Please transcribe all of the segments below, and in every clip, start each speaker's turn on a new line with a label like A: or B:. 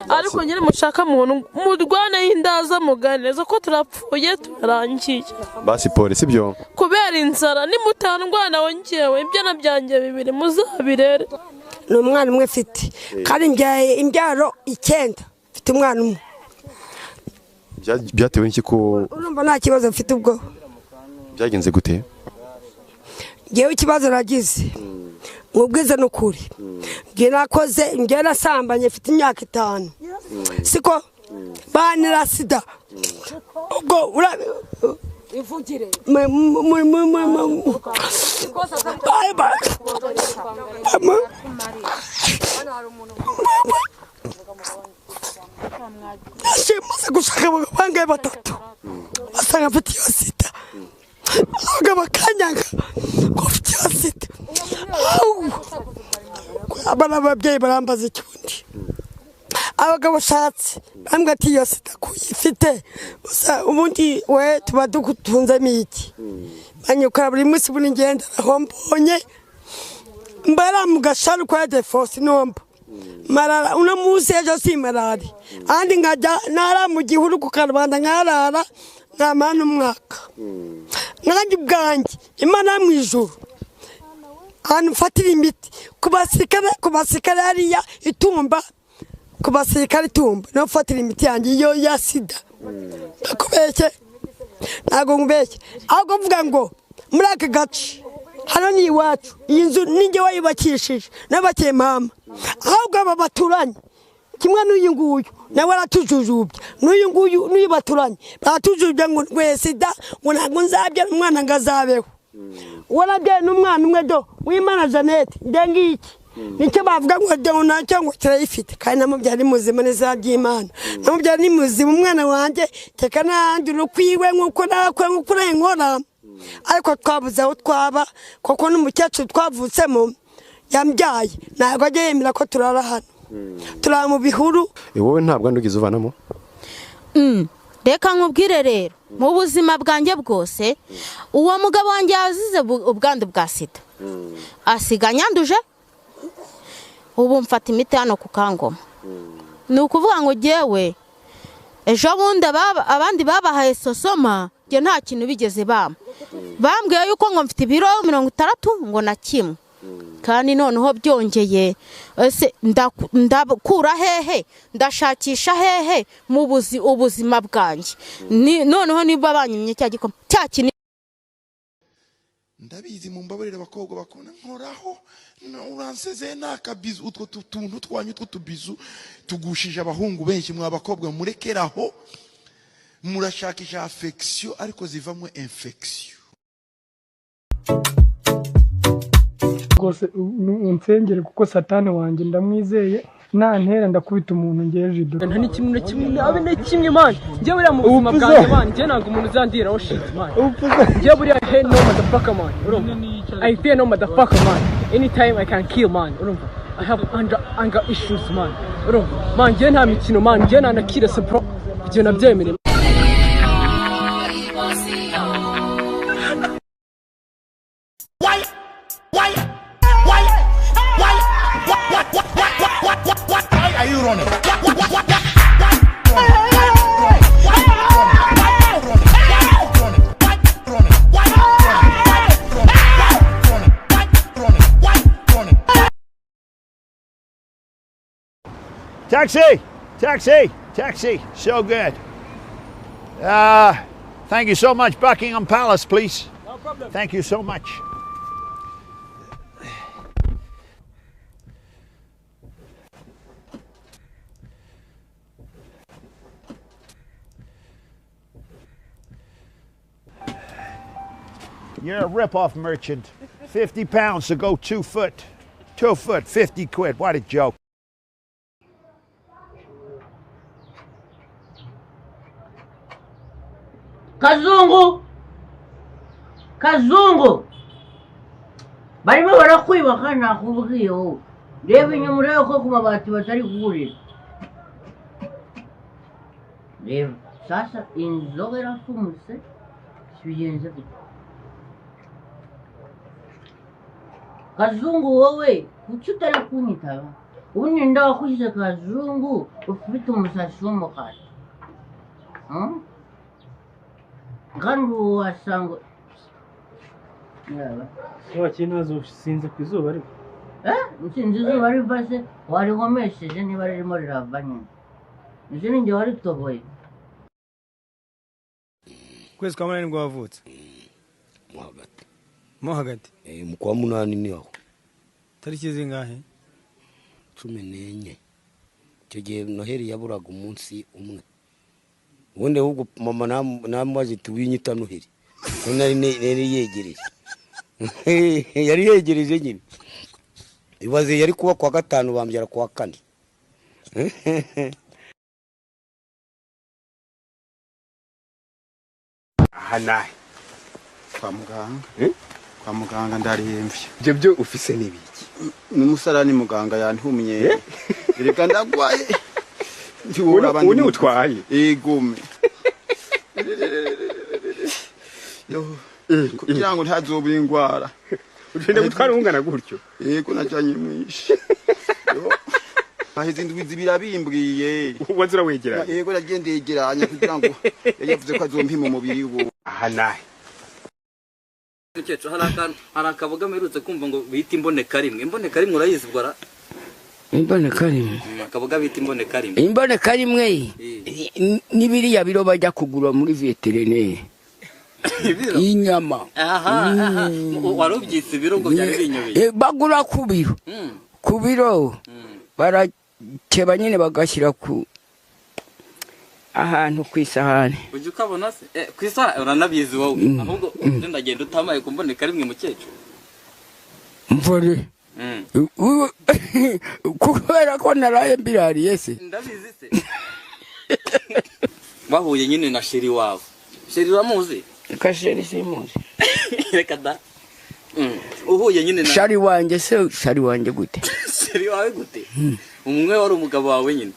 A: ariko nyine mushaka muntu murwane y'indaza muganiriza ko turapfuye turarangiye
B: basi polisi byo
A: kubera inzara nimutandwana wongewe ibyo nabyangiye bibiri muzabirere
C: n'umwana umwe afite kandi ngiye imbyaro 9 mfite umwana umwe
B: byatewe n'iki ko
C: urumva nta kibazo mfite ubwo
B: byagenze gute
C: ngewe ikibazo nagize mubwiza n'ukuri ngiye nakoze ngiye nasambanye mfite imyaka 5 siko banira sida ubwo ivugire maze gushaka bangaye batatu basanga mfite iyo sida bakanyanga ko mfite iyo sida abana babyeyi barambaza icyundi abagabo shatse bambwa ati iyo sida kuyifite gusa ubundi we tuba dutunzemo iki banyukora buri munsi buri ngenda aho mbonye mbara mu gasharu kwa defosi nomba marara una musi ejo si marari andi ngajya nara mu gihuru ku Karubanda nkarara ntamana umwaka nanjye ubwanjye Imana mu ijuru hano fatira imiti kubasirikare hariya itumba kubasirikare itumba no fatira imiti yanjye iyo ya sida nakubeshye ntago ngubeshye ahubwo mvuga ngo muri aka gace hano ni iwacu iyi nzu ninjye wayubakishije n'abakeye mama ahubwo aba baturanye kimwe n'uyu nguyu nawe aratujujubye n'uyu baturanye baratujujubye ngo sida ngo ntabwo nzabyara umwana ngazabeho warabyaye n'umwana umwe do w'Imana Jeannette ndengiki nicyo bavuga ngo do nacyo ngo kirayifite kandi namubyara muzima neza by'Imana namubyara ni muzima umwana wanjye teka nandi rukwiwe nkuko nkora ariko twabuze aho twaba koko n'umukecuru twavutsemo yambyaye ntabwo ajya yemera ko turara hano turara mu bihuru
B: wowe ntabwo ndugize uvanamo
D: reka nkubwire rero mu buzima bwanjye bwose uwo mugabo wanjye yazize ubwandu bwa sida asiga nyanduje ubu mfata imiti hano ku Kangoma ni ukuvuga ngo jyewe ejo bundi abandi babahaye sosoma njye nta kintu bigeze bambwiye yuko ngo mfite ibiro 60 ngo na kimwe kandi noneho byongeye ese ndakura hehe ndashakisha hehe mu ubuzima bwanjye noneho niba banyimye cya kintu
E: ndabizi mu mbabarire abakobwa bakunda nkoraho uransezeye nakabizu utwo tuntu twanyu tw'utubizu tugushije abahungu benshi mwa bakobwa murekeraho murashakisha affection ariko zivamwe infection
F: rwose unsengere kuko satani wanjye ndamwizeye nantera ndakubita umuntu ngeje ido
G: nta n'ikimwe abe n'ikimwe man ngiye buriya mu buzima bwanjye man ngiye ntabwo umuntu uzandiraho shit man ngiye buriya he no motherfucker man urumva I fear no motherfucker man anytime I can kill man urumva I have anger issues man urumva man ngiye nta mikino man ngiye nanakira sepro ibyo nabyemere
E: Why are you running?
H: Taxi! Taxi! Taxi! So good. Thank you so much, Buckingham Palace, please.
G: No problem.
H: Thank you so much. You're a rip-off merchant. 50 pounds to go 2 foot. 2 foot, 50 quid. What a joke.
I: Kazungu! Kazungu! Barimo barakwiba kana kubwiyo. reba inyuma urebe ko ku mabati batari kuburira reba sasa inzoga irafumutse bigenze gute Kazungu wowe kuki utari kunyitaba ubundi ndawakushyize Kazungu ufite umusatsi w'umukara kandi wasanga
J: wakinazo sinze ku izuba ariko
I: nsinzi izuba riva se warihomesheje niba ririmo rirava nyine ije ninjye waritoboye
J: kwezi kwa munani nibwo wavutse mo hagati
K: mu kwa munani ni aho
J: tariki zingahe
K: 14 icyo gihe noheri yaburaga umunsi umwe ubundi ahubwo mama namaze tuwinyita noheri ko nari yegereje yari yegereje nyine ibaze yari kuba kwa gatanu bambyara kwa kane
L: hanahe kwa muganga ndarihemvye
B: ibyo byo ufise n'ibiki
L: n'umusarani muganga yantumye reka ndagwaye
B: uni utwaye
L: igome kugira ngo ntazoba ingwara
B: ugende gutwara ungana gutyo
L: yego najanye mwishi aheze indwi zibirabimbwiye
B: wazira wegeranye
L: yego nagende yegeranye kugira ngo yavuze ko azompima umubiri wo
B: hanahe
M: Mukecuru hari akaboga merutse kumva ngo bita imboneka rimwe urayizi bwara
K: imboneka rimwe
M: akaboga bita imboneka rimwe
K: imboneka rimwe nibiriya biro bajya kugura muri veterineri inyama
M: warubyise ibiro ngo byari binyobeye
K: bagura ku biro barakeba nyine bagashyira ku ahantu ku isahani
M: ujye ukabona se ku isahani uranabizi wowe ahubwo ndagenda utamaye kumboneka rimwe mukecuru
K: mvore kubera ko naraye mbirariye se
M: ndabizi se bahuye nyine na sheri wawe sheri uramuzi
K: kasheri simuzi
M: reka da uhuye nyine na
K: shari wanjye gute
M: sheri wawe gute umwe wari umugabo wawe nyine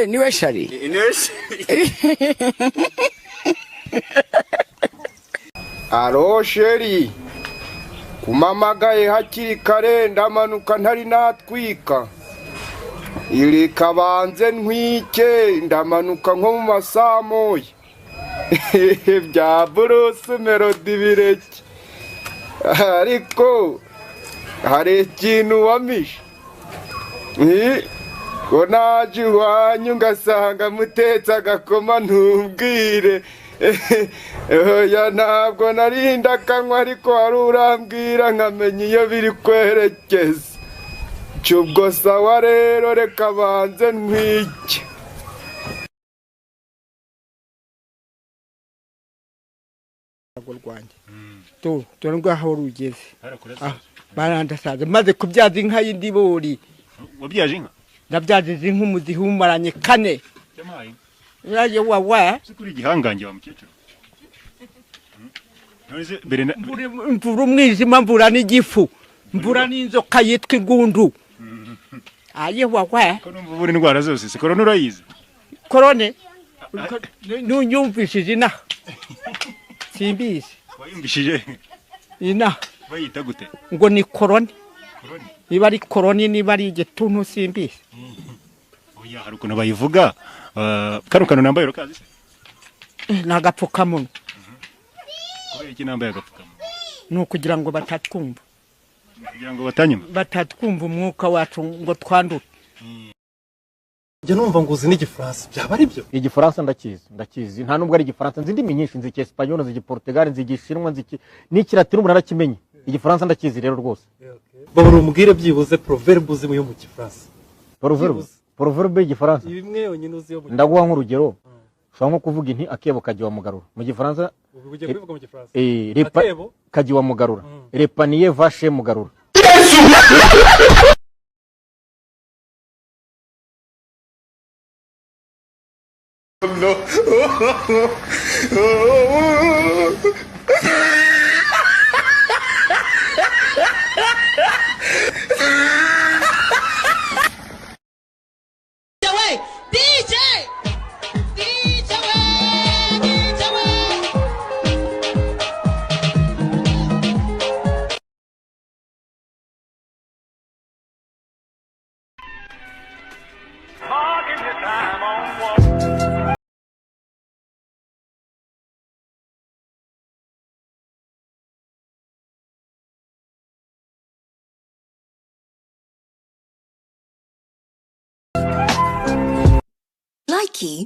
K: niwe shari
N: alo sheri kumamagaye hakiri kare ndamanuka ntari natwika iri kabanze ntwike ndamanuka nko mu masaa moya bya Bruce Melody bireke ariko hari ikintu wamishe ko naje iwanyu ngasanga mutetse agakoma ntubwire oya ntabwo narinda akanywa ariko wari urambwira nkamenya iyo biri kwerekeza cyubwo sawa rero reka banze ntwike
C: rwanjye dore ngaho rugeze barandasaze maze kubyaza inka y'indibori
B: wabyaje inka
C: nabyaje inka umudiho umaranye 4 yaje wawa
B: sikuri gihangange wa mukecuru none bere
C: mvura umwijima mvura n'igifu mvura n'inzoka yitwa ingundu aye wawa
B: ko numva buri ndwara zose se corona urayize
C: corona nunyumvishije ina simbizi
B: wayumvishije
C: ina
B: bayita gute
C: ngo ni corona niba ari corona niba ari igituntu simbizi
B: oya hari ukuntu bayivuga kano nambaye rokazi se
C: nagapfukamunwa
B: kubera iki nambaye agapfukamunwa
C: no kugira ngo batatwumva
B: kugira ngo batanyuma
C: batatwumva umwuka wacu ngo twandure
J: njye numva ngo uzi n'igifaransa byaba ari byo igifaransa ndakizi nta nubwo ari igifaransa nzi indimi nyinshi nzi icyesipanyol nzi igiportugal nzi igishinwa nzi n'ikilatini umuntu arakimenye igifaransa ndakizi rero rwose babura umubwire byibuze proverbe uzi yo mu gifaransa proverbe y'igifaransa bimwe yonyine uzi yo mu ndaguha nk'urugero ushobora nko kuvuga inti akebo kagiwa mugarura mu gifaransa akebo kagiwa mugarura repaniye vashe mugarura
N: no
O: kuki.